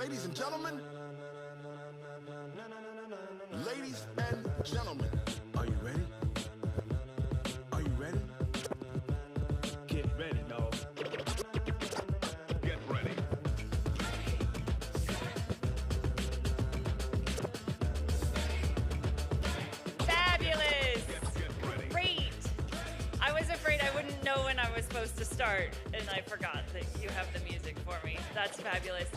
Ladies and gentlemen, ladies and gentlemen, are you ready? Are you ready? Get ready, dog. Get ready. Fabulous! Great! I was afraid I wouldn't know when I was supposed to start, and I forgot that you have the music for me. That's fabulous.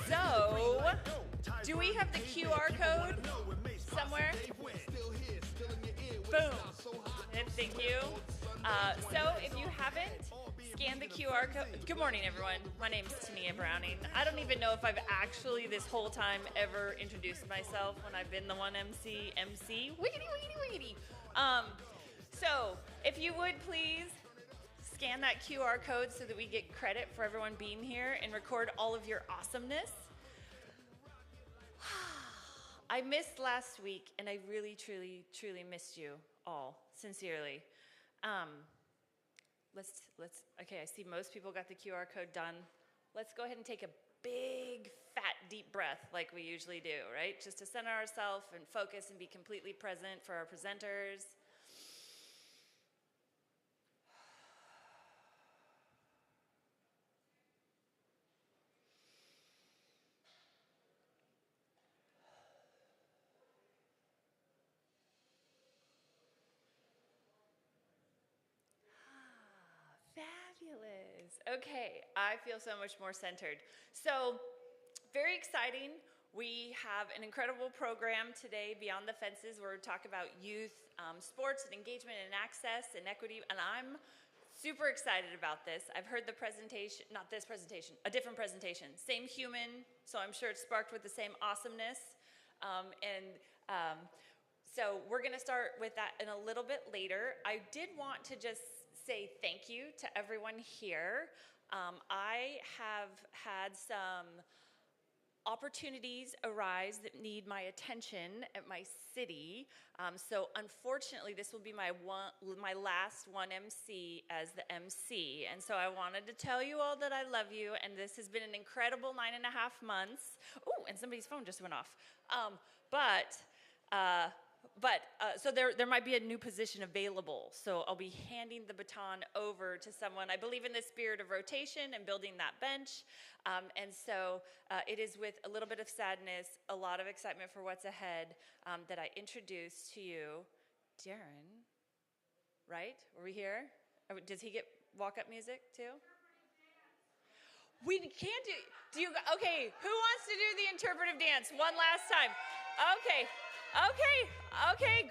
So, do we have the QR code somewhere? Boom. And thank you. So, if you haven't, scan the QR code. Good morning, everyone. My name's Tania Browning. I don't even know if I've actually this whole time ever introduced myself when I've been the one MC. Wiggity. So, if you would please scan that QR code so that we get credit for everyone being here and record all of your awesomeness. I missed last week, and I really, truly missed you all, sincerely. Okay, I see most people got the QR code done. Let's go ahead and take a big, fat, deep breath like we usually do, right? Just to center ourselves and focus and be completely present for our presenters. Fabulous. Okay, I feel so much more centered. So, very exciting. We have an incredible program today, Beyond the Fences, where we talk about youth, sports and engagement and access and equity, and I'm super excited about this. I've heard the presentation, not this presentation, a different presentation. Same human, so I'm sure it's sparked with the same awesomeness. So we're going to start with that in a little bit later. I did want to just say thank you to everyone here. I have had some opportunities arise that need my attention at my city. So unfortunately, this will be my last one MC as the MC. And so I wanted to tell you all that I love you. And this has been an incredible 9.5 months. Oh, and somebody's phone just went off. So there might be a new position available. So I'll be handing the baton over to someone. I believe in the spirit of rotation and building that bench. And so it is with a little bit of sadness, a lot of excitement for what's ahead, that I introduce to you Darren, right? Were we here? Does he get walk-up music too? We can't okay, who wants to do the interpretive dance one last time? Okay,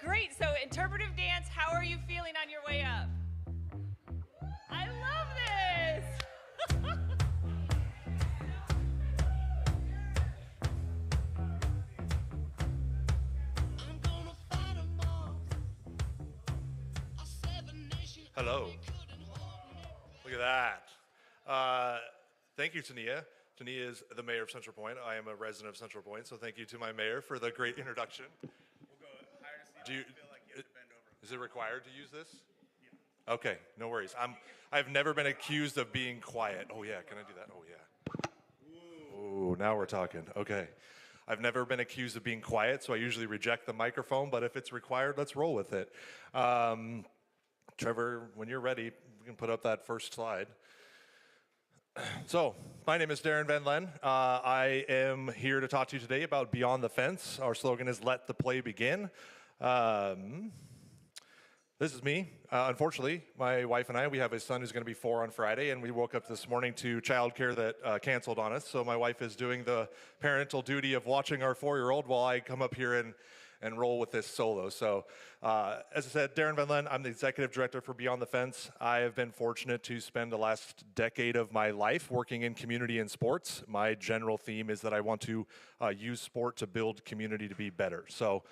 great. So interpretive dance, how are you feeling on your way up? I love this. Hello. Look at that. Thank you, Tania. Tania is the mayor of Central Point. I am a resident of Central Point, so thank you to my mayor for the great introduction. We'll go higher to see. I feel like you have to bend over. Is it required to use this? Yeah. Okay, no worries. I've never been accused of being quiet. Oh yeah, can I do that? Oh yeah. Ooh, now we're talking. Okay. I've never been accused of being quiet, so I usually reject the microphone, but if it's required, let's roll with it. Trevor, when you're ready, we can put up that first slide. So, my name is Darren Van Len. I am here to talk to you today about Beyond the Fence. Our slogan is Let the Play Begin. This is me. Unfortunately, my wife and I, we have a son who's going to be 4 on Friday, and we woke up this morning to childcare that canceled on us. So my wife is doing the parental duty of watching our 4-year-old while I come up here and roll with this solo. So, as I said, Darren Van Len, I'm the executive director for Beyond the Fence. I have been fortunate to spend the last decade of my life working in community and sports. My general theme is that I want to use sport to build community to be better. So,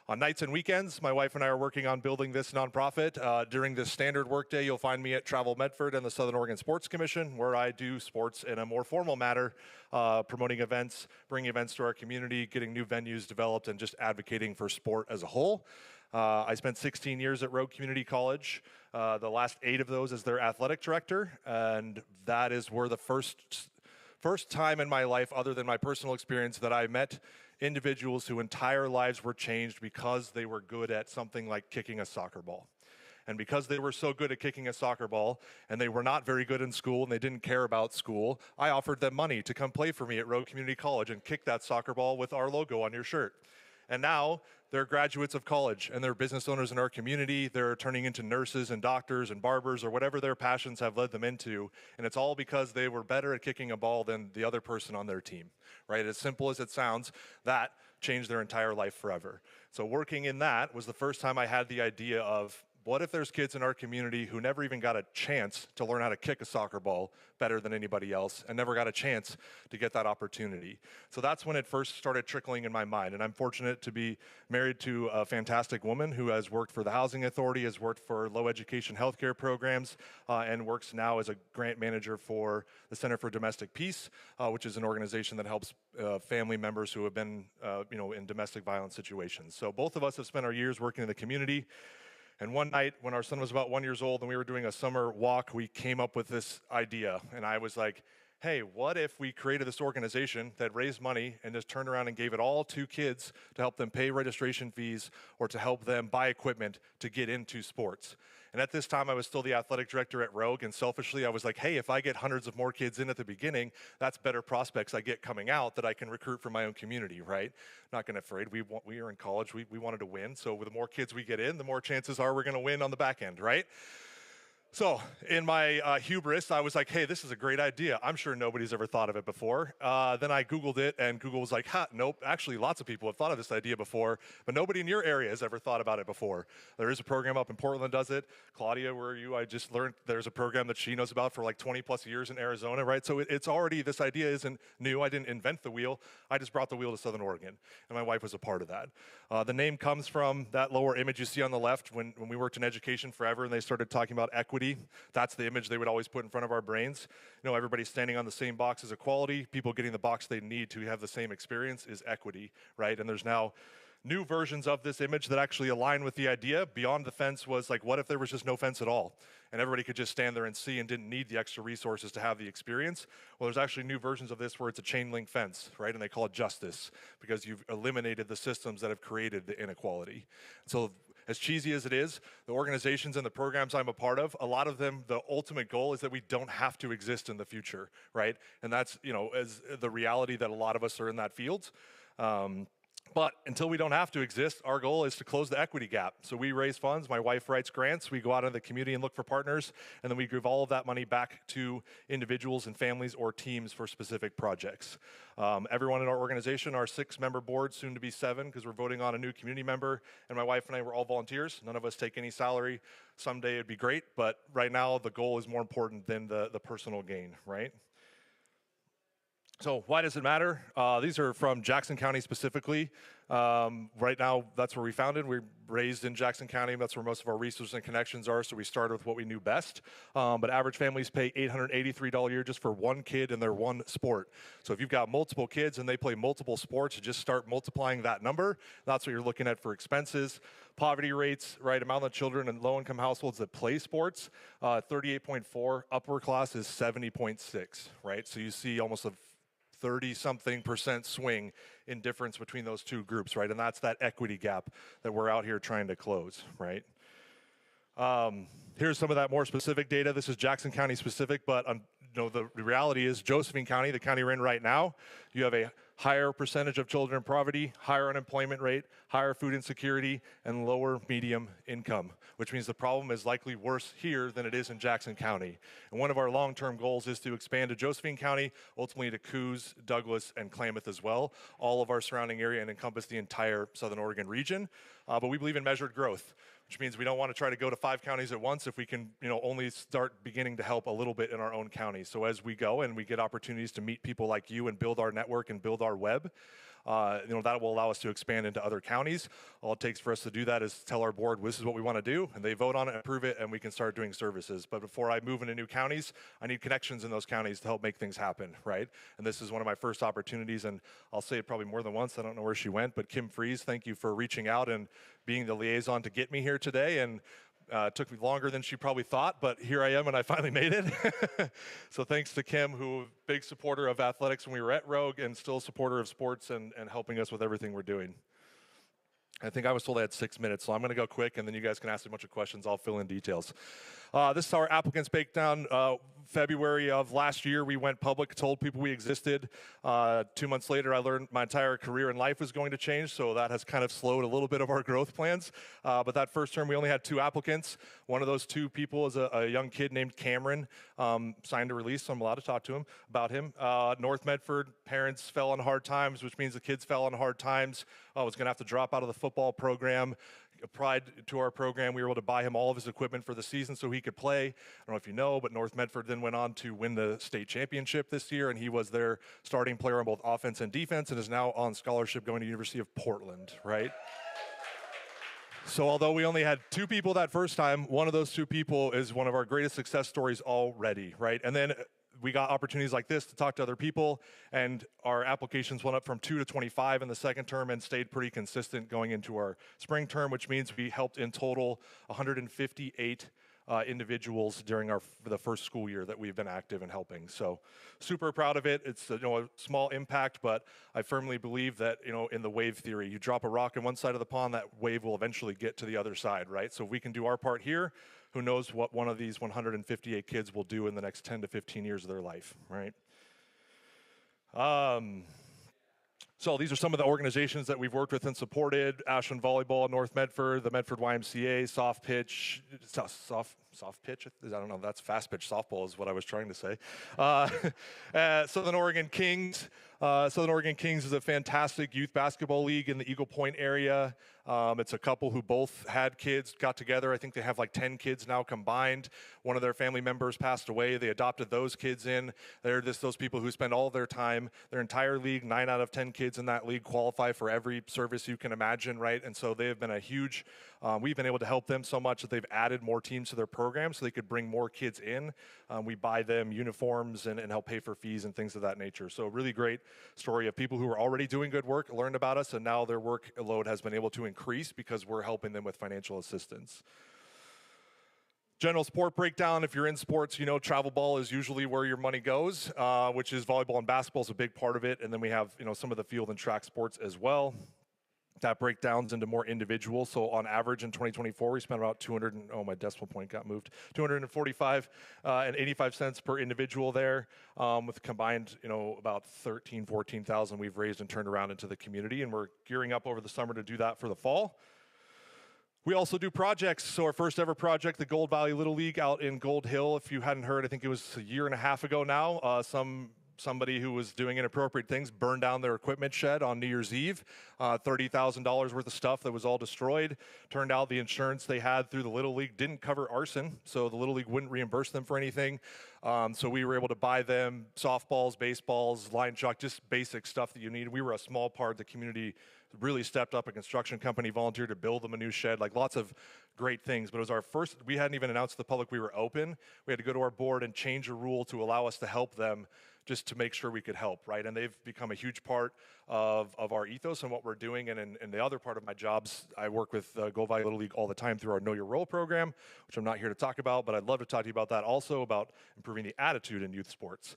on nights and weekends, my wife and I are working on building this nonprofit. During this standard workday, you'll find me at Travel Medford and the Southern Oregon Sports Commission, where I do sports in a more formal manner, promoting events, bringing events to our community, getting new venues developed, and just advocating for sport as a whole. I spent 16 years at Rogue Community College, the last 8 of those as their athletic director, and that is where the first first time in my life, other than my personal experience, that I met individuals whose entire lives were changed because they were good at something like kicking a soccer ball. And because they were so good at kicking a soccer ball and they were not very good in school and they didn't care about school, I offered them money to come play for me at Rogue Community College and kick that soccer ball with our logo on your shirt. And now they're graduates of college and they're business owners in our community. They're turning into nurses and doctors and barbers or whatever their passions have led them into. And it's all because they were better at kicking a ball than the other person on their team, right? As simple as it sounds, that changed their entire life forever. So working in that was the first time I had the idea of, what if there's kids in our community who never even got a chance to learn how to kick a soccer ball better than anybody else and never got a chance to get that opportunity? So that's when it first started trickling in my mind. And I'm fortunate to be married to a fantastic woman who has worked for the Housing Authority, has worked for low education healthcare programs, and works now as a grant manager for the Center for Domestic Peace, which is an organization that helps family members who have been in domestic violence situations. So both of us have spent our years working in the community. And one night when our son was about 1 year old and we were doing a summer walk, we came up with this idea. And I was like, hey, what if we created this organization that raised money and just turned around and gave it all to kids to help them pay registration fees or to help them buy equipment to get into sports? And at this time, I was still the athletic director at Rogue, and selfishly, I was like, hey, if I get hundreds of more kids in at the beginning, that's better prospects I get coming out that I can recruit from my own community, right? Not going to afraid. We are in college. We wanted to win, so the more kids we get in, the more chances are we're going to win on the back end, right? So in my hubris, I was like, hey, this is a great idea. I'm sure nobody's ever thought of it before. Then I Googled it, and Google was like, nope, actually lots of people have thought of this idea before, but nobody in your area has ever thought about it before. There is a program up in Portland that does it. Claudia, where are you? I just learned there's a program that she knows about for like 20 plus years in Arizona, right? So it's already, this idea isn't new. I didn't invent the wheel. I just brought the wheel to Southern Oregon, and my wife was a part of that. The name comes from that lower image you see on the left when we worked in education forever and they started talking about equity. That's the image they would always put in front of our brains. You know, everybody standing on the same box is equality. People getting the box they need to have the same experience is equity, right? And there's now new versions of this image that actually align with the idea. Beyond the fence was like, what if there was just no fence at all? And everybody could just stand there and see and didn't need the extra resources to have the experience. Well, there's actually new versions of this where it's a chain link fence, right? And they call it justice because you've eliminated the systems that have created the inequality. So as cheesy as it is, the organizations and the programs I'm a part of, a lot of them, the ultimate goal is that we don't have to exist in the future, right? And that's, as the reality that a lot of us are in that field. But until we don't have to exist, our goal is to close the equity gap. So we raise funds, my wife writes grants, we go out into the community and look for partners, and then we give all of that money back to individuals and families or teams for specific projects. Everyone in our organization, our 6-member board, soon to be 7, because we're voting on a new community member, and my wife and I were all volunteers. None of us take any salary. Someday it'd be great, but right now the goal is more important than the personal gain, right? So why does it matter? These are from Jackson County specifically. Right now, that's where we founded. We're raised in Jackson County. That's where most of our resources and connections are, so we started with what we knew best. But average families pay $883 a year just for one kid in their one sport. So if you've got multiple kids and they play multiple sports, you just start multiplying that number. That's what you're looking at for expenses. Poverty rates, right, amount of children in low-income households that play sports, 38.4. Upper class is 70.6, right? So you see almost a 30-something% swing in difference between those two groups, right? And that's that equity gap that we're out here trying to close, right? Here's some of that more specific data. This is Jackson County specific, but the reality is Josephine County, the county we're in right now, you have a higher percentage of children in poverty, higher unemployment rate, higher food insecurity, and lower medium income, which means the problem is likely worse here than it is in Jackson County. And one of our long-term goals is to expand to Josephine County, ultimately to Coos, Douglas, and Klamath as well, all of our surrounding area and encompass the entire Southern Oregon region. But we believe in measured growth, which means we don't want to try to go to 5 counties at once if we can, only start beginning to help a little bit in our own county. So as we go and we get opportunities to meet people like you and build our network and build our web, that will allow us to expand into other counties. All it takes for us to do that is tell our board, this is what we want to do, and they vote on it, approve it, and we can start doing services. But before I move into new counties, I need connections in those counties to help make things happen, right? And this is one of my first opportunities, and I'll say it probably more than once. I don't know where she went, but Kim Fries, thank you for reaching out and being the liaison to get me here today. And It took me longer than she probably thought, but here I am, and I finally made it. So thanks to Kim, who big supporter of athletics when we were at Rogue, and still a supporter of sports and helping us with everything we're doing. I think I was told I had 6 minutes, so I'm going to go quick, and then you guys can ask me a bunch of questions. I'll fill in details. This is our applicants breakdown. February of last year, we went public, told people we existed. 2 months later, I learned my entire career in life was going to change, so that has kind of slowed a little bit of our growth plans. But that first term, we only had 2 applicants. One of those 2 people is a young kid named Cameron, signed a release, so I'm allowed to talk to him about him. North Medford, parents fell on hard times, which means the kids fell on hard times. Was going to have to drop out of the football program. Applied to our program. We were able to buy him all of his equipment for the season so he could play. I don't know if you know, but North Medford then went on to win the state championship this year, and he was their starting player on both offense and defense and is now on scholarship going to University of Portland, right? So although we only had 2 people that first time, one of those 2 people is one of our greatest success stories already, right? And then we got opportunities like this to talk to other people, and our applications went up from 2 to 25 in the second term and stayed pretty consistent going into our spring term, which means we helped in total 158 individuals during the first school year that we've been active in helping. So super proud of it. It's a small impact, but I firmly believe that in the wave theory, you drop a rock on one side of the pond, that wave will eventually get to the other side, right? So if we can do our part here, who knows what one of these 158 kids will do in the next 10 to 15 years of their life, right? So these are some of the organizations that we've worked with and supported: Ashland Volleyball, North Medford, the Medford YMCA, Soft Pitch, soft pitch, I don't know, that's fast pitch softball is what I was trying to say. Southern Oregon Kings. Southern Oregon Kings is a fantastic youth basketball league in the Eagle Point area. It's a couple who both had kids, got together. I think they have like 10 kids now combined. One of their family members passed away. They adopted those kids in. They're just those people who spend all their time, their entire league, 9 out of 10 kids in that league qualify for every service you can imagine, right? And so they have been a huge, we've been able to help them so much that they've added more teams to their program so they could bring more kids in. We buy them uniforms and help pay for fees and things of that nature. So really great story of people who were already doing good work, learned about us, and now their workload has been able to increase because we're helping them with financial assistance. General sport breakdown: if you're in sports, travel ball is usually where your money goes, which is volleyball and basketball is a big part of it. And then we have, some of the field and track sports as well. That breakdowns into more individual. So on average in 2024, we spent about my decimal point got moved, 245 and 85 cents per individual there, with combined, about 14,000 we've raised and turned around into the community. And we're gearing up over the summer to do that for the fall. We also do projects. So our first ever project, the Gold Valley Little League out in Gold Hill. If you hadn't heard, I think it was a year and a half ago now, somebody who was doing inappropriate things burned down their equipment shed on New Year's Eve. $30,000 worth of stuff that was all destroyed. Turned out the insurance they had through the Little League didn't cover arson, so the Little League wouldn't reimburse them for anything. So we were able to buy them softballs, baseballs, line chalk, just basic stuff that you need. We were a small part of the community, really stepped up. A construction company volunteered to build them a new shed, like lots of great things. But it was our first, we hadn't even announced to the public we were open. We had to go to our board and change a rule to allow us to help them, just to make sure we could help, right? And they've become a huge part of our ethos and what we're doing. And the other part of my jobs, I work with Gold Valley Little League all the time through our Know Your Role program, which I'm not here to talk about, but I'd love to talk to you about that also, about improving the attitude in youth sports.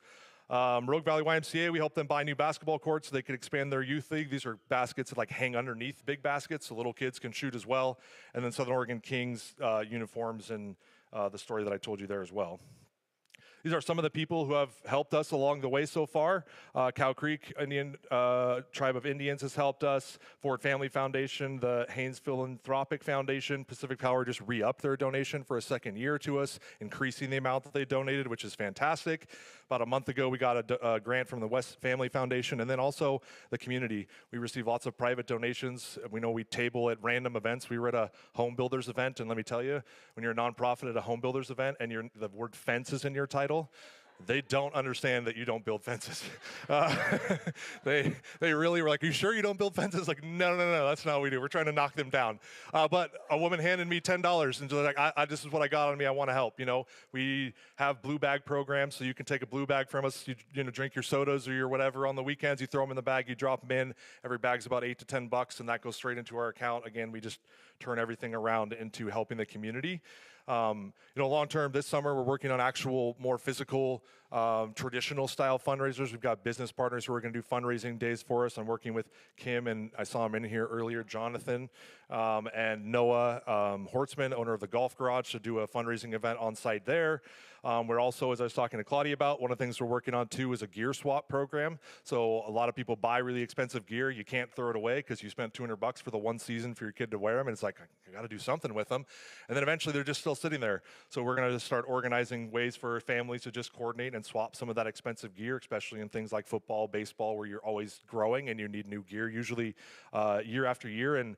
Rogue Valley YMCA, we help them buy new basketball courts so they could expand their youth league. These are baskets that hang underneath big baskets so little kids can shoot as well. And then Southern Oregon Kings uniforms and the story that I told you there as well. These are some of the people who have helped us along the way so far. Cow Creek Indian Tribe of Indians has helped us. Ford Family Foundation, the Haynes Philanthropic Foundation, Pacific Power just re-upped their donation for a second year to us, increasing the amount that they donated, which is fantastic. About a month ago, we got a grant from the West Family Foundation, and then also the community. We receive lots of private donations. We know we table at random events. We were at a home builders event, and let me tell you, when you're a nonprofit at a home builders event and the word fence is in your title, they don't understand that you don't build fences. They really were like, "Are you sure you don't build fences?" Like, no, that's not what we do. We're trying to knock them down. But a woman handed me $10 and she's like, this is what I got on me. I want to help. We have blue bag programs, so you can take a blue bag from us. You drink your sodas or your whatever on the weekends. You throw them in the bag. You drop them in. Every bag's about $8 to $10, and that goes straight into our account. Again, we just turn everything around into helping the community. Long term, this summer we're working on actual more physical, traditional style fundraisers. We've got business partners who are going to do fundraising days for us. I'm working with Kim, and I saw him in here earlier, Jonathan, and Noah Hortzman, owner of the Golf Garage, to do a fundraising event on site there. We're also, as I was talking to Claudia about, one of the things we're working on too is a gear swap program. So a lot of people buy really expensive gear. You can't throw it away because you spent $200 for the one season for your kid to wear them, and it's like, I got to do something with them. And then eventually they're just still sitting there. So we're going to start organizing ways for families to just coordinate and swap some of that expensive gear, especially in things like football, baseball, where you're always growing and you need new gear, usually year after year. And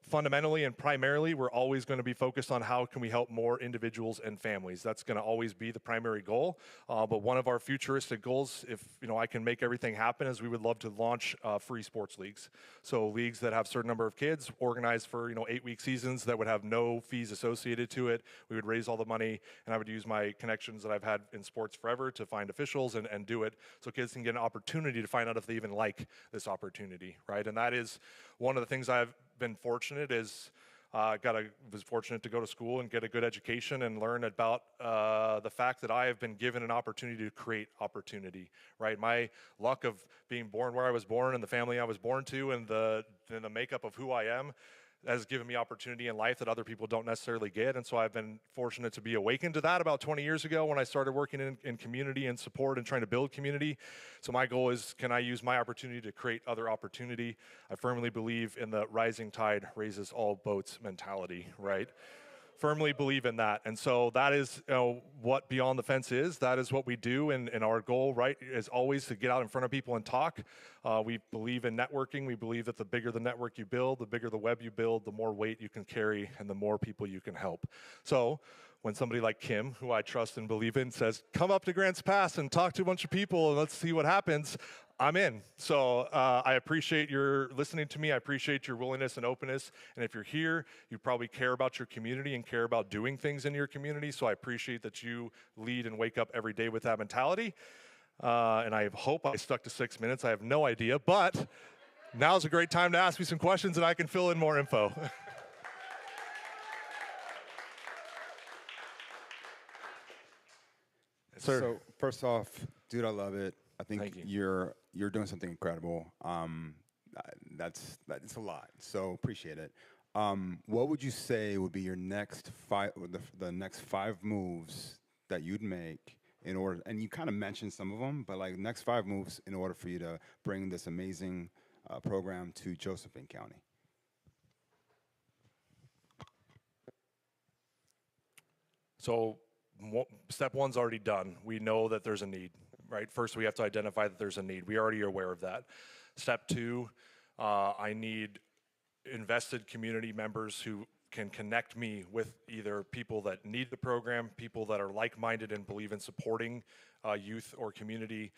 fundamentally and primarily, we're always going to be focused on how can we help more individuals and families. That's going to always be the primary goal. But one of our futuristic goals, if I can make everything happen, is we would love to launch free sports leagues. So leagues that have a certain number of kids, organized for 8-week seasons that would have no fees associated to it. We would raise all the money, and I would use my connections that I've had in sports forever to find officials and do it, so kids can get an opportunity to find out if they even like this opportunity, right? And that is one of the things I've been fortunate is was fortunate to go to school and get a good education and learn about the fact that I have been given an opportunity to create opportunity, right? My luck of being born where I was born and the family I was born to and the makeup of who I am has given me opportunity in life that other people don't necessarily get. And so I've been fortunate to be awakened to that about 20 years ago when I started working in community and support and trying to build community. So my goal is, can I use my opportunity to create other opportunity? I firmly believe in the rising tide raises all boats mentality, right? Firmly believe in that. And so that is what Beyond the Fence is. That is what we do. And our goal, right, is always to get out in front of people and talk. We believe in networking. We believe that the bigger the network you build, the bigger the web you build, the more weight you can carry, and the more people you can help. So when somebody like Kim, who I trust and believe in, says, come up to Grants Pass and talk to a bunch of people and let's see what happens, I'm in. So I appreciate your listening to me. I appreciate your willingness and openness. And if you're here, you probably care about your community and care about doing things in your community. So I appreciate that you lead and wake up every day with that mentality. And I hope I stuck to 6 minutes. I have no idea. But now's a great time to ask me some questions and I can fill in more info. Sir. So first off, dude, I love it. I think Thank you. you're doing something incredible. That's a lot. So appreciate it. What would you say would be your next the next 5 moves that you'd make in order? And you kind of mentioned some of them, but like next 5 moves in order for you to bring this amazing program to Josephine County. So step 1's already done. We know that there's a need, right? First, we have to identify that there's a need. We already are aware of that. Step 2, I need invested community members who can connect me with either people that need the program, people that are like-minded and believe in supporting youth or community,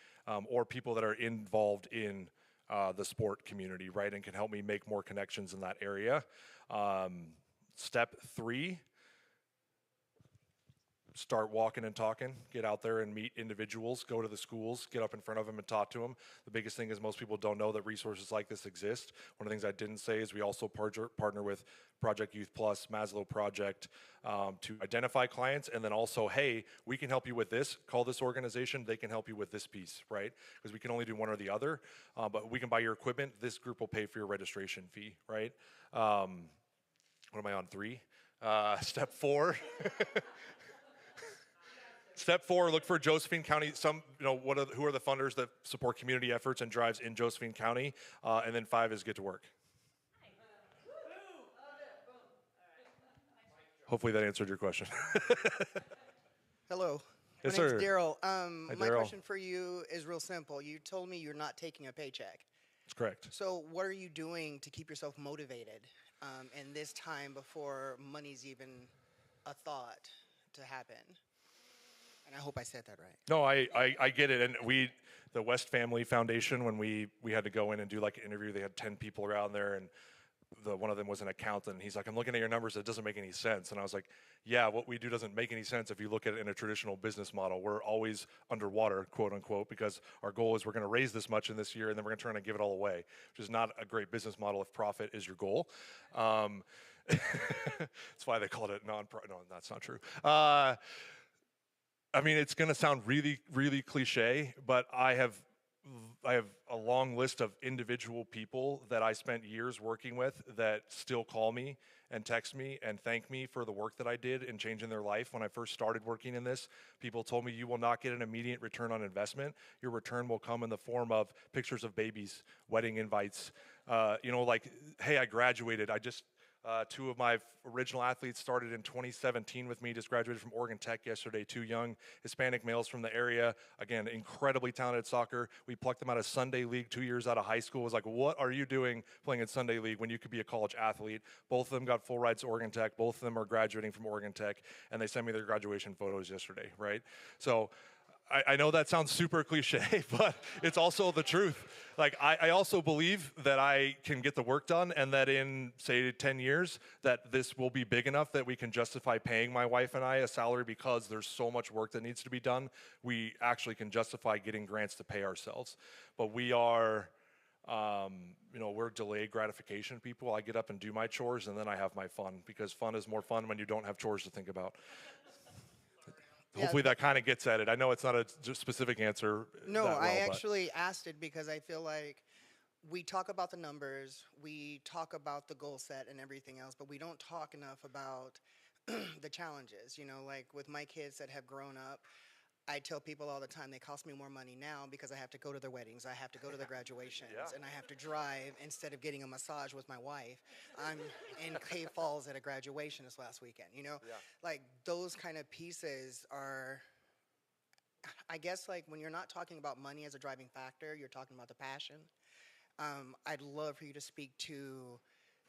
or people that are involved in the sport community, right, and can help me make more connections in that area. Step 3, start walking and talking, get out there and meet individuals, go to the schools, get up in front of them and talk to them. The biggest thing is most people don't know that resources like this exist. One of the things I didn't say is we also partner with Project Youth Plus, Maslow Project, to identify clients, and then also, hey, we can help you with this, call this organization, they can help you with this piece, right? Because we can only do one or the other, but we can buy your equipment, this group will pay for your registration fee, right? What am I on, 3? Step 4. Step 4, look for Josephine County. Who are the funders that support community efforts and drives in Josephine County? And then 5 is get to work. Hopefully that answered your question. Hello. Yes, My name's sir. Daryl. My Daryl. question for you is real simple. You told me you're not taking a paycheck. That's correct. So what are you doing to keep yourself motivated in this time before money's even a thought to happen? And I hope I said that right. No, I get it. And the West Family Foundation, when we had to go in and do like an interview, they had 10 people around there, and one of them was an accountant. He's like, I'm looking at your numbers, it doesn't make any sense. And I was like, yeah, what we do doesn't make any sense if you look at it in a traditional business model. We're always underwater, quote unquote, because our goal is we're going to raise this much in this year and then we're going to try and give it all away, which is not a great business model if profit is your goal. That's why they called it non-profit. No, that's not true. I mean, it's going to sound really, really cliche, but I have a long list of individual people that I spent years working with that still call me and text me and thank me for the work that I did in changing their life. When I first started working in this, people told me, you will not get an immediate return on investment. Your return will come in the form of pictures of babies, wedding invites, like, hey, I graduated. Two of my original athletes started in 2017 with me, just graduated from Oregon Tech yesterday, 2 young Hispanic males from the area. Again, incredibly talented soccer. We plucked them out of Sunday League 2 years out of high school. It was like, what are you doing playing in Sunday League when you could be a college athlete? Both of them got full rides to Oregon Tech. Both of them are graduating from Oregon Tech, and they sent me their graduation photos yesterday, right? So I know that sounds super cliche, but it's also the truth. Like, I also believe that I can get the work done and that in, say, 10 years, that this will be big enough that we can justify paying my wife and I a salary because there's so much work that needs to be done. We actually can justify getting grants to pay ourselves. But we are, we're delayed gratification people. I get up and do my chores and then I have my fun, because fun is more fun when you don't have chores to think about. Hopefully that kind of gets at it. I know it's not a specific answer. No, I actually asked it because I feel like we talk about the numbers, we talk about the goal set and everything else, but we don't talk enough about the challenges. Like with my kids that have grown up, I tell people all the time they cost me more money now because I have to go to their weddings, I have to go to their graduations, and I have to drive instead of getting a massage with my wife. I'm in Cave Falls at a graduation this last weekend, Like those kind of pieces are, I guess, like when you're not talking about money as a driving factor, you're talking about the passion. I'd love for you to speak to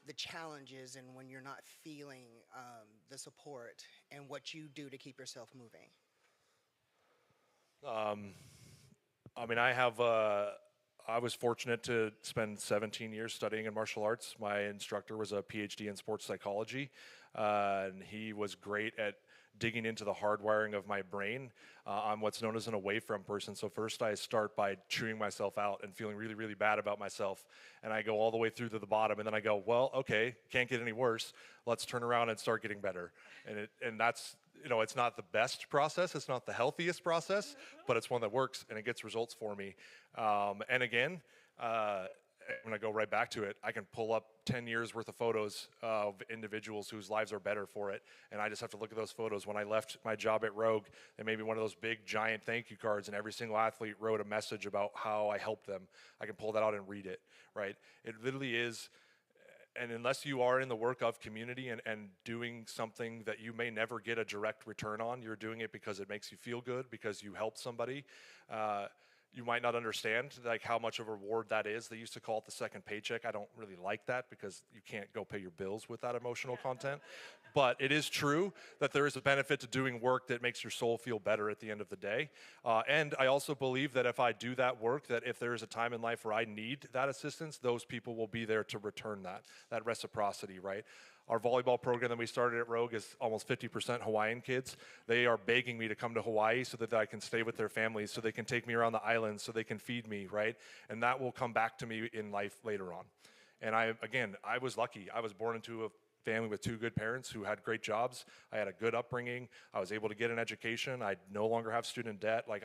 the challenges and when you're not feeling the support and what you do to keep yourself moving. I was fortunate to spend 17 years studying in martial arts. My instructor was a PhD in sports psychology, and he was great at digging into the hardwiring of my brain. I'm what's known as an away from person. So first I start by chewing myself out and feeling really, really bad about myself. And I go all the way through to the bottom. And then I go, well, okay, can't get any worse. Let's turn around and start getting better. And that's, it's not the best process. It's not the healthiest process, but it's one that works and it gets results for me. And again, when I go right back to it, I can pull up 10 years worth of photos of individuals whose lives are better for it. And I just have to look at those photos. When I left my job at Rogue, they made me one of those big giant thank you cards, and every single athlete wrote a message about how I helped them. I can pull that out and read it, right? It literally is. And unless you are in the work of community and doing something that you may never get a direct return on, you're doing it because it makes you feel good, because you helped somebody. You might not understand like how much of a reward that is. They used to call it the second paycheck. I don't really like that because you can't go pay your bills with that emotional content. But it is true that there is a benefit to doing work that makes your soul feel better at the end of the day. And I also believe that if I do that work, that if there is a time in life where I need that assistance, those people will be there to return that reciprocity, right? Our volleyball program that we started at Rogue is almost 50% Hawaiian kids. They are begging me to come to Hawaii so that I can stay with their families, so they can take me around the islands, so they can feed me, right? And that will come back to me in life later on. And I was lucky. I was born into a family with 2 good parents who had great jobs. I had a good upbringing. I was able to get an education. I no longer have student debt. Like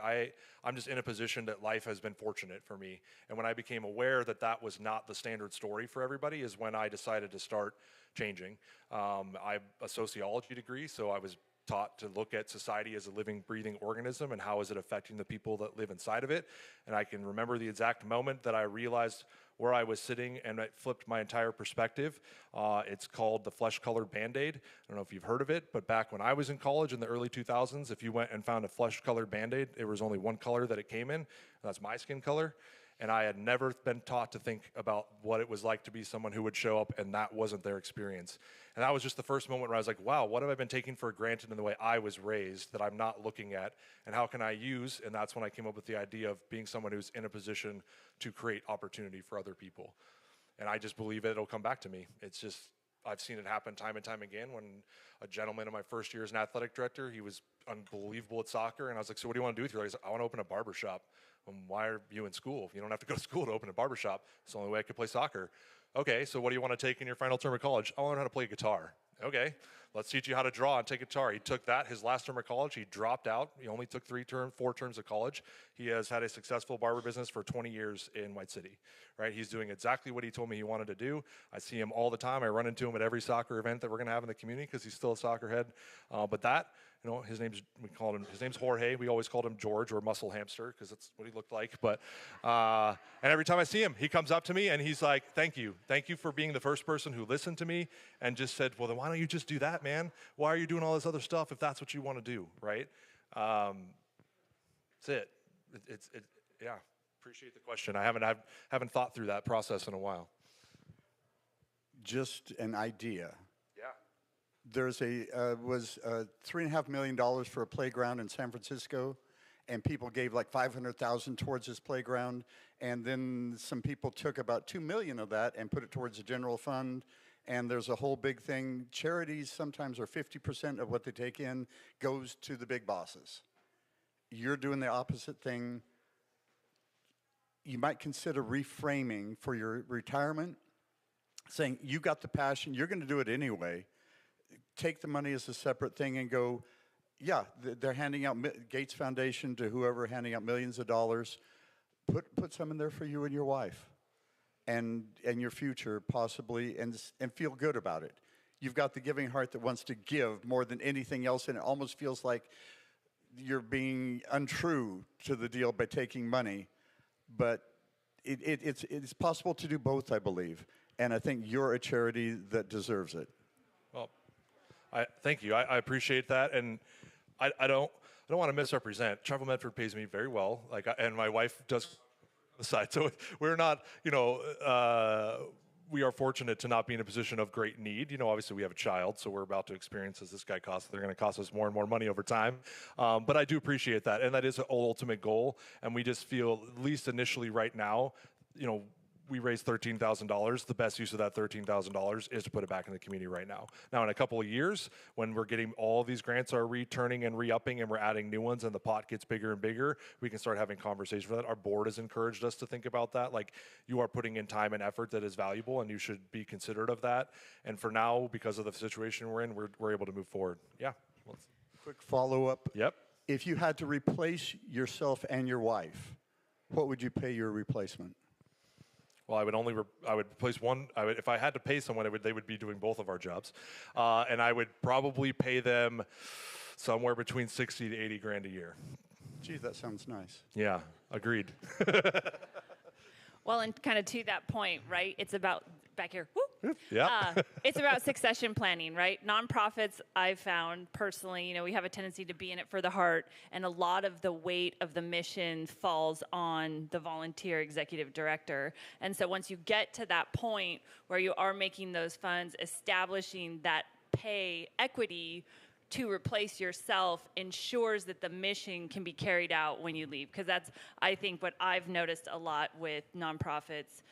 I'm just in a position that life has been fortunate for me. And when I became aware that that was not the standard story for everybody is when I decided to start changing. I have a sociology degree, so I was taught to look at society as a living, breathing organism and how is it affecting the people that live inside of it. And I can remember the exact moment that I realized where I was sitting and it flipped my entire perspective. It's called the flesh-colored Band-Aid. I don't know if you've heard of it, but back when I was in college in the early 2000s, if you went and found a flesh-colored Band-Aid, there was only one color that it came in, and that's my skin color. And I had never been taught to think about what it was like to be someone who would show up and that wasn't their experience. And that was just the first moment where I was like, wow, what have I been taking for granted in the way I was raised that I'm not looking at? And how can I use? And that's when I came up with the idea of being someone who's in a position to create opportunity for other people. and I just believe it'll come back to me. It's just, I've seen it happen time and time again. When a gentleman in my first year as an athletic director, he was unbelievable at soccer, and I was like, so what do you want to do with your life? He's like, I want to open a barber shop. Why are you in school? You don't have to go to school to open a barber shop. It's the only way I could play soccer. Okay, so what do you want to take in your final term of college? I want to learn how to play guitar. Okay, let's teach you how to draw and take guitar. He took that, his last term of college, he dropped out. He only took 4 terms of college. He has had a successful barber business for 20 years in White City, right? He's doing exactly what he told me he wanted to do. I see him all the time. I run into him at every soccer event that we're gonna have in the community because he's still a soccer head. But that, you know, his name's Jorge. We always called him George or Muscle Hamster because that's what he looked like. But, and every time I see him, he comes up to me and he's like, thank you for being the first person who listened to me and just said, well, then why don't you just do that, man? Why are you doing all this other stuff if that's what you want to do, right? That's it. Yeah, appreciate the question. I haven't thought through that process in a while. Just an idea. Yeah. There's was $3.5 million for a playground in San Francisco, and people gave like $500,000 towards this playground, and then some people took about $2 million of that and put it towards the general fund. And there's a whole big thing. Charities sometimes are 50% of what they take in goes to the big bosses. You're doing the opposite thing. You might consider reframing for your retirement, saying you got the passion, you're going to do it anyway. Take the money as a separate thing and go, yeah, they're handing out, Gates Foundation to whoever, handing out millions of dollars. Put some in there for you and your wife. And your future, possibly, and feel good about it. You've got the giving heart that wants to give more than anything else, and it almost feels like you're being untrue to the deal by taking money. But it's possible to do both, I believe, and I think you're a charity that deserves it. Well, thank you. I appreciate that, and I don't want to misrepresent. Travel Medford pays me very well, and my wife does. Side. So we're not, you know, we are fortunate to not be in a position of great need. You know, obviously we have a child, so we're about to experience, as this guy costs, they're going to cost us more and more money over time. But I do appreciate that, and that is an ultimate goal. And we just feel, at least initially right now, you know, we raised $13,000. The best use of that $13,000 is to put it back in the community right now. Now, in a couple of years, when we're getting all these grants are returning and re-upping and we're adding new ones and the pot gets bigger and bigger, we can start having conversations for that. Our board has encouraged us to think about that. Like, you are putting in time and effort that is valuable, and you should be considerate of that. And for now, because of the situation we're in, we're able to move forward. Yeah. Quick follow-up. Yep. If you had to replace yourself and your wife, what would you pay your replacement? Well, I would replace one. If I had to pay someone, they would be doing both of our jobs, and I would probably pay them somewhere between 60 to 80 grand a year. Gee, that sounds nice. Yeah, agreed. Well, and kind of to that point, right? It's about back here. Woo! Yeah. It's about succession planning, right? Nonprofits, I've found personally, you know, we have a tendency to be in it for the heart, and a lot of the weight of the mission falls on the volunteer executive director. And so once you get to that point where you are making those funds, establishing that pay equity to replace yourself ensures that the mission can be carried out when you leave. Because that's, I think, what I've noticed a lot with nonprofits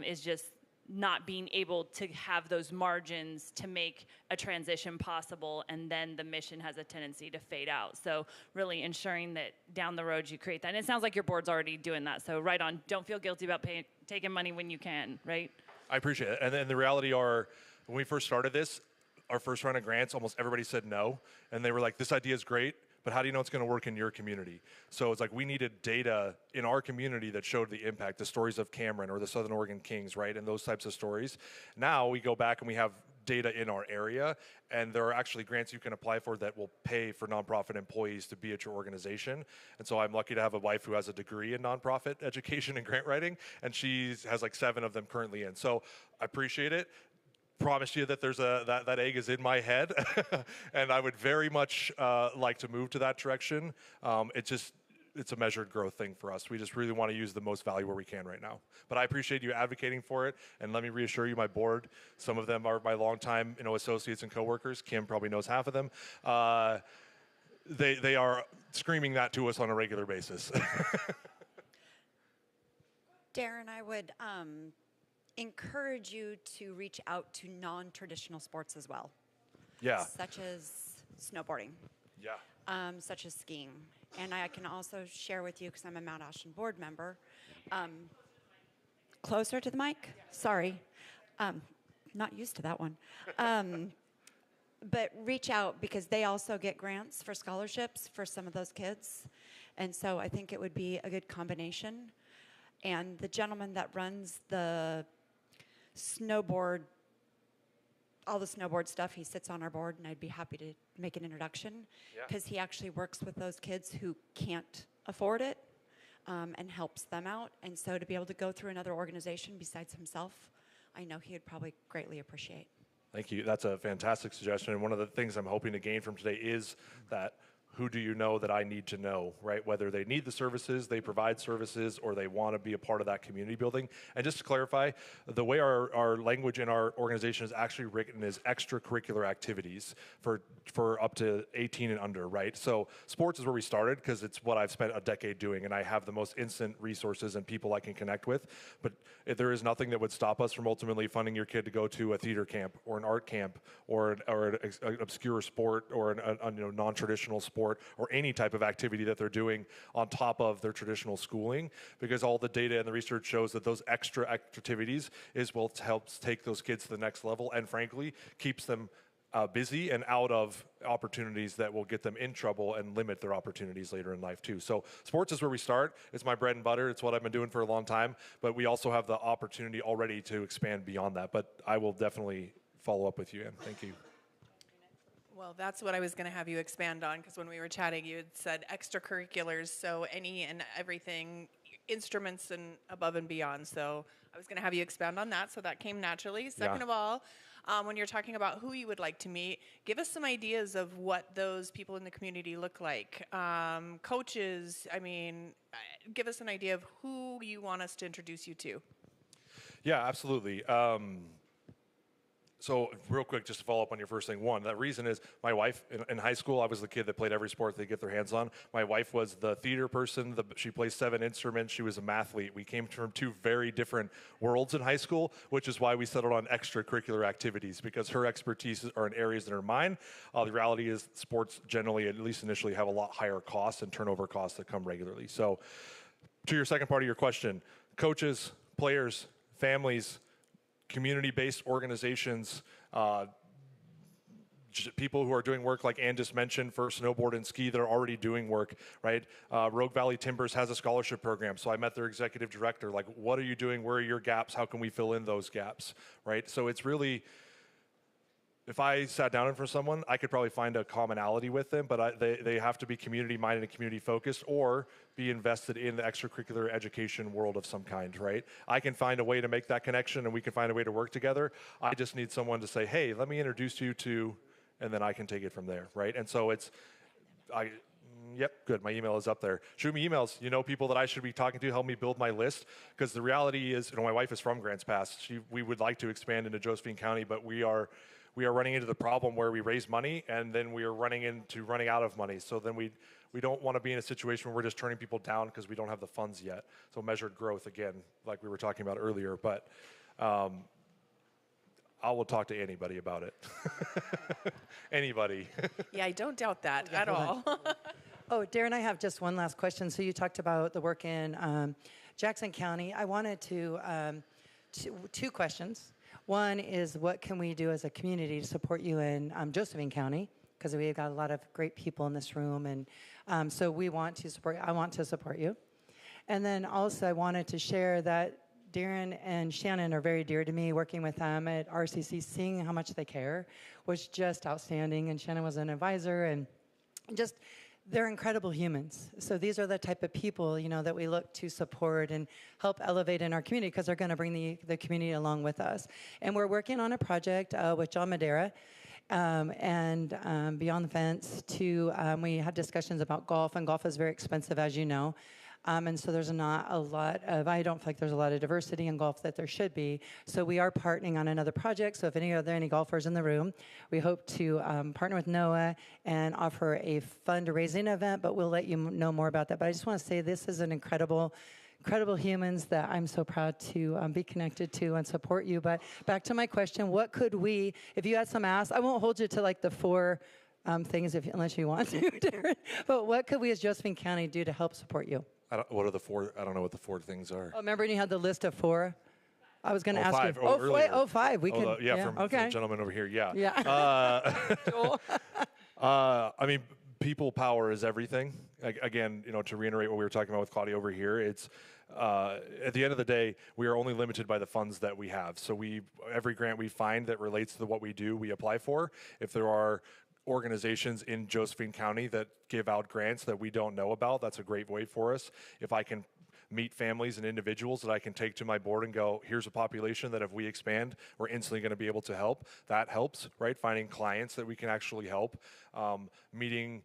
is just not being able to have those margins to make a transition possible, and then the mission has a tendency to fade out. So really ensuring that down the road you create that. And it sounds like your board's already doing that. So right on, don't feel guilty about taking money when you can, right? I appreciate it. And then the reality are, when we first started this, our first round of grants, almost everybody said no. And they were like, this idea is great, but how do you know it's going to work in your community? So it's like we needed data in our community that showed the impact, the stories of Cameron or the Southern Oregon Kings, right, and those types of stories. Now we go back and we have data in our area, and there are actually grants you can apply for that will pay for nonprofit employees to be at your organization. And so I'm lucky to have a wife who has a degree in nonprofit education and grant writing, and she has like 7 of them currently in. So I appreciate it. Promise you that there's that egg is in my head, and I would very much like to move to that direction. It's a measured growth thing for us. We just really want to use the most value where we can right now. But I appreciate you advocating for it, and let me reassure you, my board, some of them are my longtime associates and coworkers. Kim probably knows half of them. They are screaming that to us on a regular basis. Darren, I would encourage you to reach out to non-traditional sports as well. Yeah. Such as snowboarding. Yeah. Such as skiing. And I can also share with you, because I'm a Mount Ashton board member, closer to the mic? Sorry. Not used to that one. But reach out, because they also get grants for scholarships for some of those kids. And so I think it would be a good combination. And the gentleman that runs the snowboard, all the snowboard stuff, he sits on our board, and I'd be happy to make an introduction, because he actually works with those kids who can't afford it, and helps them out. And so to be able to go through another organization besides himself, I know he would probably greatly appreciate. Thank you. That's a fantastic suggestion. And one of the things I'm hoping to gain from today is that who do you know that I need to know, right? Whether they need the services, they provide services, or they want to be a part of that community building. And just to clarify, the way our language in our organization is actually written is extracurricular activities for up to 18 and under, right? So sports is where we started, because it's what I've spent a decade doing, and I have the most instant resources and people I can connect with. But there is nothing that would stop us from ultimately funding your kid to go to a theater camp or an art camp or an obscure sport or a non-traditional sport, or any type of activity that they're doing on top of their traditional schooling, because all the data and the research shows that those extra activities is what helps take those kids to the next level, and frankly keeps them busy and out of opportunities that will get them in trouble and limit their opportunities later in life too. So sports is where we start. It's my bread and butter. It's what I've been doing for a long time, but we also have the opportunity already to expand beyond that. But I will definitely follow up with you, Ann. Thank you. Well, that's what I was going to have you expand on, because when we were chatting, you had said extracurriculars, so any and everything, instruments and above and beyond. So I was going to have you expand on that, so that came naturally. Second of all, when you're talking about who you would like to meet, give us some ideas of what those people in the community look like. Coaches, give us an idea of who you want us to introduce you to. Yeah, absolutely. So real quick, just to follow up on your first thing. One, the reason is my wife, in high school, I was the kid that played every sport they get their hands on. My wife was the theater person. She plays 7 instruments. She was a mathlete. We came from 2 very different worlds in high school, which is why we settled on extracurricular activities, because her expertise are in areas that are mine. The reality is sports generally, at least initially, have a lot higher costs and turnover costs that come regularly. So to your second part of your question, coaches, players, families, community-based organizations, people who are doing work like Ann just mentioned for snowboard and ski that are already doing work, right? Rogue Valley Timbers has a scholarship program, so I met their executive director. Like, what are you doing? Where are your gaps? How can we fill in those gaps, right? So it's really, if I sat down in front of someone, I could probably find a commonality with them, but they have to be community-minded and community-focused, or be invested in the extracurricular education world of some kind, right? I can find a way to make that connection, and we can find a way to work together. I just need someone to say, hey, let me introduce you to, and then I can take it from there, right? And so yep, good, my email is up there. Shoot me emails, people that I should be talking to, help me build my list, because the reality is, my wife is from Grants Pass. We would like to expand into Josephine County, but we are running into the problem where we raise money, and then we are running out of money. So then we don't want to be in a situation where we're just turning people down because we don't have the funds yet. So measured growth, again, like we were talking about earlier. But I will talk to anybody about it. Anybody. Yeah, I don't doubt that at all. Oh, Darren, I have just one last question. So you talked about the work in Jackson County. I wanted to, 2 questions. One is, what can we do as a community to support you in Josephine County? Because we've got a lot of great people in this room, and so I want to support you. And then also I wanted to share that Darren and Shannon are very dear to me. Working with them at RCC, seeing how much they care was just outstanding. And Shannon was an advisor, and just, they're incredible humans. So these are the type of people, that we look to support and help elevate in our community, because they're going to bring the community along with us. And we're working on a project with John Madera and Beyond the Fence we had discussions about golf, and golf is very expensive, as you know. And so there's not a lot of, I don't feel like there's a lot of diversity in golf that there should be. So we are partnering on another project. So if are there any golfers in the room, we hope to partner with NOAA and offer a fundraising event, but we'll let you know more about that. But I just want to say this is an incredible incredible humans that I'm so proud to be connected to and support you. But back to my question, what could we, if you had some ask, I won't hold you to like the 4 things unless you want to, Darren, but what could we as Josephine County do to help support you? What are the 4? I don't know what the 4 things are. Oh, remember when you had the list of 4? I was going to ask 5. you. Earlier. 5. We can. From the gentleman over here. Yeah. Yeah. I mean, people power is everything. Again, to reiterate what we were talking about with Claudia over here, it's at the end of the day, we are only limited by the funds that we have. So every grant we find that relates to what we do, we apply for. If there are organizations in Josephine County that give out grants that we don't know about, that's a great way for us. If I can meet families and individuals that I can take to my board and go, here's a population that if we expand, we're instantly going to be able to help. That helps, right? Finding clients that we can actually help, meeting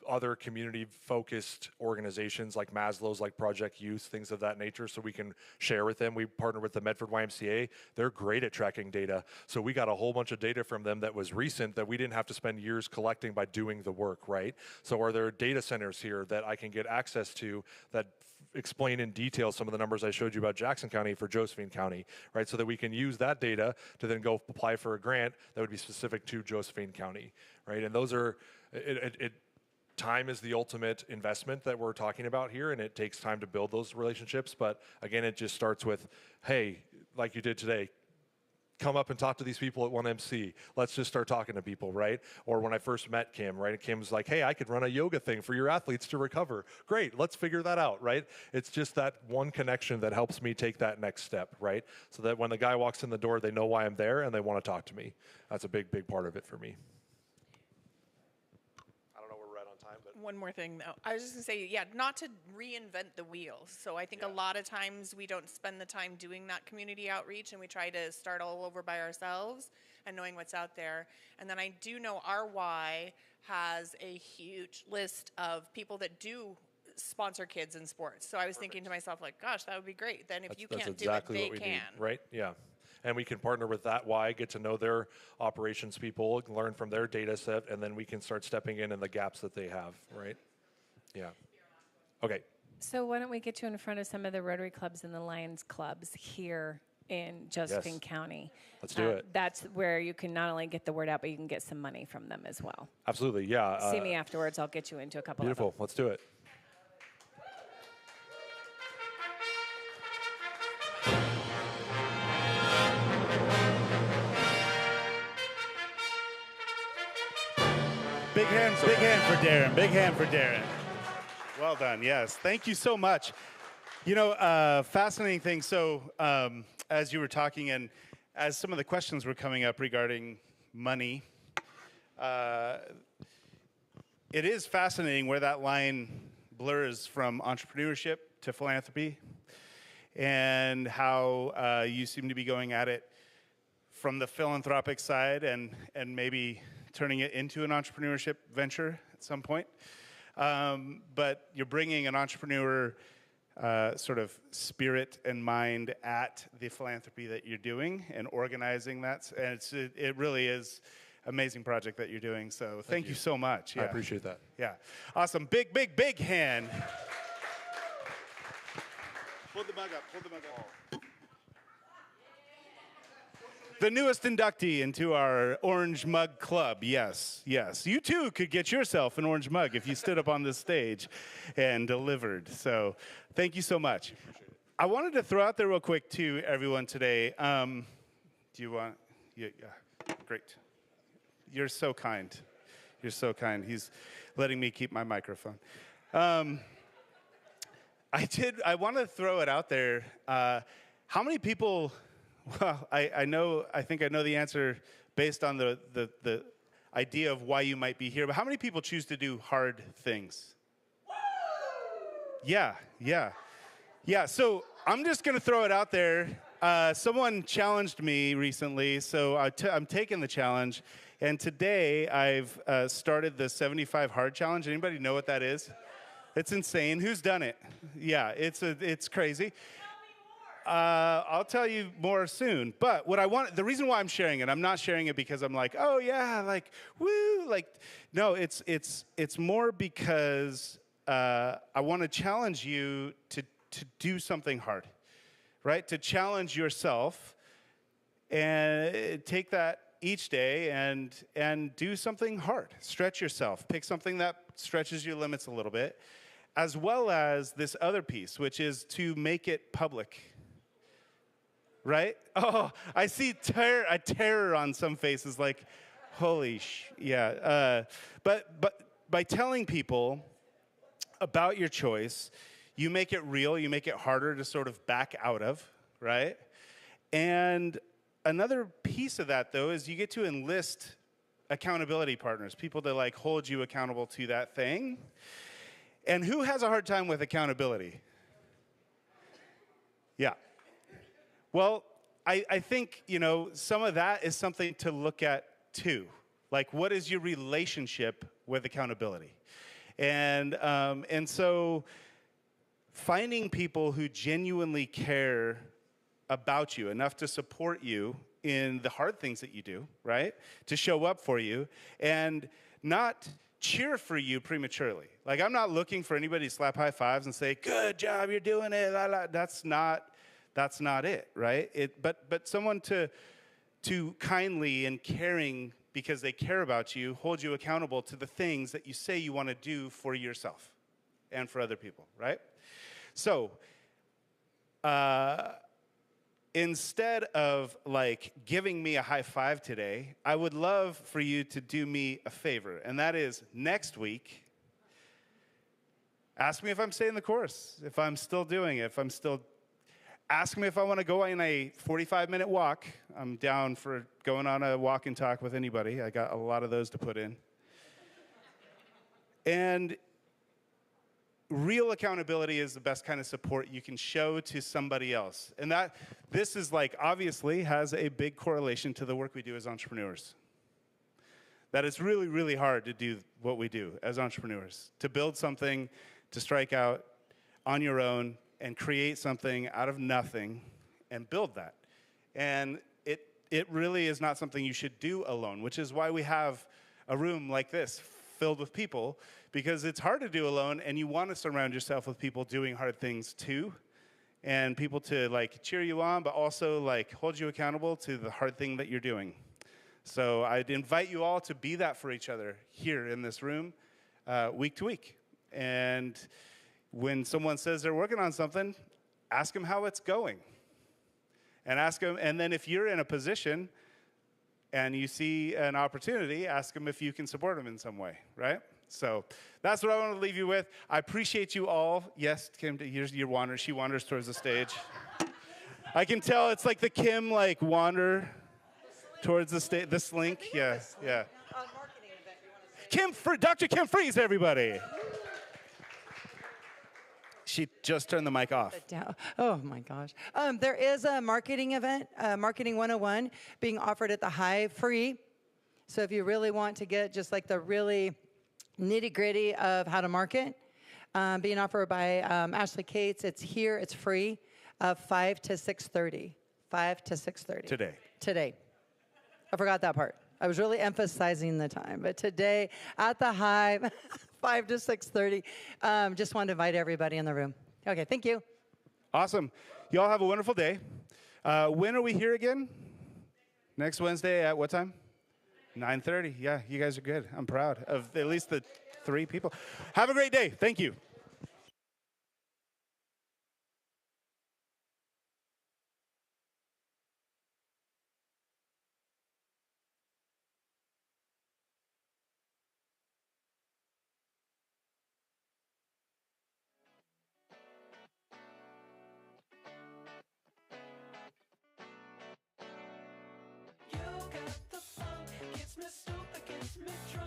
other community-focused organizations like Maslow's, like Project Youth, things of that nature, so we can share with them. We partner with the Medford YMCA. They're great at tracking data. So we got a whole bunch of data from them that was recent that we didn't have to spend years collecting by doing the work, right? So are there data centers here that I can get access to that explain in detail some of the numbers I showed you about Jackson County for Josephine County, right? So that we can use that data to then go apply for a grant that would be specific to Josephine County, right? And those are, time is the ultimate investment that we're talking about here, and it takes time to build those relationships. But again, it just starts with, hey, like you did today, come up and talk to these people at 1MC. Let's just start talking to people, right? Or when I first met Kim, right? And Kim's like, hey, I could run a yoga thing for your athletes to recover. Great, let's figure that out, right? It's just that one connection that helps me take that next step, right? So that when the guy walks in the door, they know why I'm there and they want to talk to me. That's a big, big part of it for me. One more thing, though. I was just going to say, not to reinvent the wheel. So I think a lot of times we don't spend the time doing that community outreach, and we try to start all over by ourselves and knowing what's out there. And then I do know our Y has a huge list of people that do sponsor kids in sports. So I was thinking to myself, like, gosh, that would be great. Then if you can't exactly do it, what they we can. Need, right? Yeah. And we can partner with that Y, get to know their operations people, learn from their data set, and then we can start stepping in the gaps that they have, right? Yeah. Okay. So why don't we get you in front of some of the Rotary clubs and the Lions clubs here in Josephine County? Let's do it. That's where you can not only get the word out, but you can get some money from them as well. Absolutely, yeah. See me afterwards. I'll get you into a couple of them. Beautiful. Let's do it. Big hand for Darren. Big hand for Darren. Well done. Yes. Thank you so much. Fascinating thing. So, as you were talking and as some of the questions were coming up regarding money, it is fascinating where that line blurs from entrepreneurship to philanthropy, and how you seem to be going at it from the philanthropic side and maybe turning it into an entrepreneurship venture at some point. But you're bringing an entrepreneur sort of spirit and mind at the philanthropy that you're doing and organizing that. And it really is an amazing project that you're doing. So thank you so much. I appreciate that. Yeah. Awesome. Big, big, big hand. Hold the mug up. Hold the mug up. The newest inductee into our Orange Mug Club. Yes, yes. You too could get yourself an orange mug if you stood up on this stage and delivered. So thank you so much. I wanted to throw out there real quick to everyone today. Do you want? Yeah, great. You're so kind. You're so kind. He's letting me keep my microphone. I want to throw it out there. How many people? Well, I think I know the answer based on the idea of why you might be here, but how many people choose to do hard things? Yeah. So I'm just going to throw it out there. Someone challenged me recently, so I'm taking the challenge. And today I've started the 75 Hard Challenge. Anybody know what that is? It's insane. Who's done it? Yeah, it's crazy. I'll tell you more soon. But the reason why I'm sharing it, I'm not sharing it because I'm like, oh yeah, like woo, like no, it's more because I want to challenge you to do something hard, right? To challenge yourself and take that each day and do something hard. Stretch yourself. Pick something that stretches your limits a little bit, as well as this other piece, which is to make it public. Right? Oh, I see a terror on some faces, like, holy yeah. But by telling people about your choice, you make it real, you make it harder to sort of back out of, right? And another piece of that, though, is you get to enlist accountability partners, people to like hold you accountable to that thing. And who has a hard time with accountability? Yeah. Well, I think, you know, some of that is something to look at too. Like, what is your relationship with accountability? And so finding people who genuinely care about you enough to support you in the hard things that you do, right? To show up for you and not cheer for you prematurely. Like, I'm not looking for anybody to slap high fives and say, good job, you're doing it. That's not it, right? But someone to kindly and caring, because they care about you, hold you accountable to the things that you say you want to do for yourself and for other people, right? So, instead of like giving me a high five today, I would love for you to do me a favor, and that is next week, ask me if I'm saying the course, if I'm still doing it, ask me if I want to go on a 45-minute walk. I'm down for going on a walk and talk with anybody. I got a lot of those to put in. And real accountability is the best kind of support you can show to somebody else. And this is like, obviously has a big correlation to the work we do as entrepreneurs. That it's really, really hard to do what we do as entrepreneurs. To build something, to strike out on your own, and create something out of nothing and build that. And it really is not something you should do alone, which is why we have a room like this filled with people, because it's hard to do alone, and you want to surround yourself with people doing hard things too, and people to like cheer you on, but also like hold you accountable to the hard thing that you're doing. So I'd invite you all to be that for each other here in this room, week to week. And when someone says they're working on something, ask them how it's going. And ask them, and then if you're in a position and you see an opportunity, ask them if you can support them in some way, right? So that's what I want to leave you with. I appreciate you all. Yes, Kim, here's your wander. She wanders towards the stage. I can tell it's like the Kim like wander towards the stage. The slink, yeah. Dr. Kim Freeze, everybody. She just turned the mic off. Oh my gosh. There is a marketing event, Marketing 101, being offered at the Hive free. So if you really want to get just like the really nitty gritty of how to market, being offered by Ashley Cates, it's here, it's free, 5 to 6:30. 5 to 6:30. Today. I forgot that part. I was really emphasizing the time. But today at the Hive, 5 to 6:30. Just wanted to invite everybody in the room. Okay, thank you. Awesome. You all have a wonderful day. When are we here again? Next Wednesday at what time? 9:30. Yeah, you guys are good. I'm proud of at least the 3 people. Have a great day. Thank you. You got the funk, gets me stupid, gets me drunk.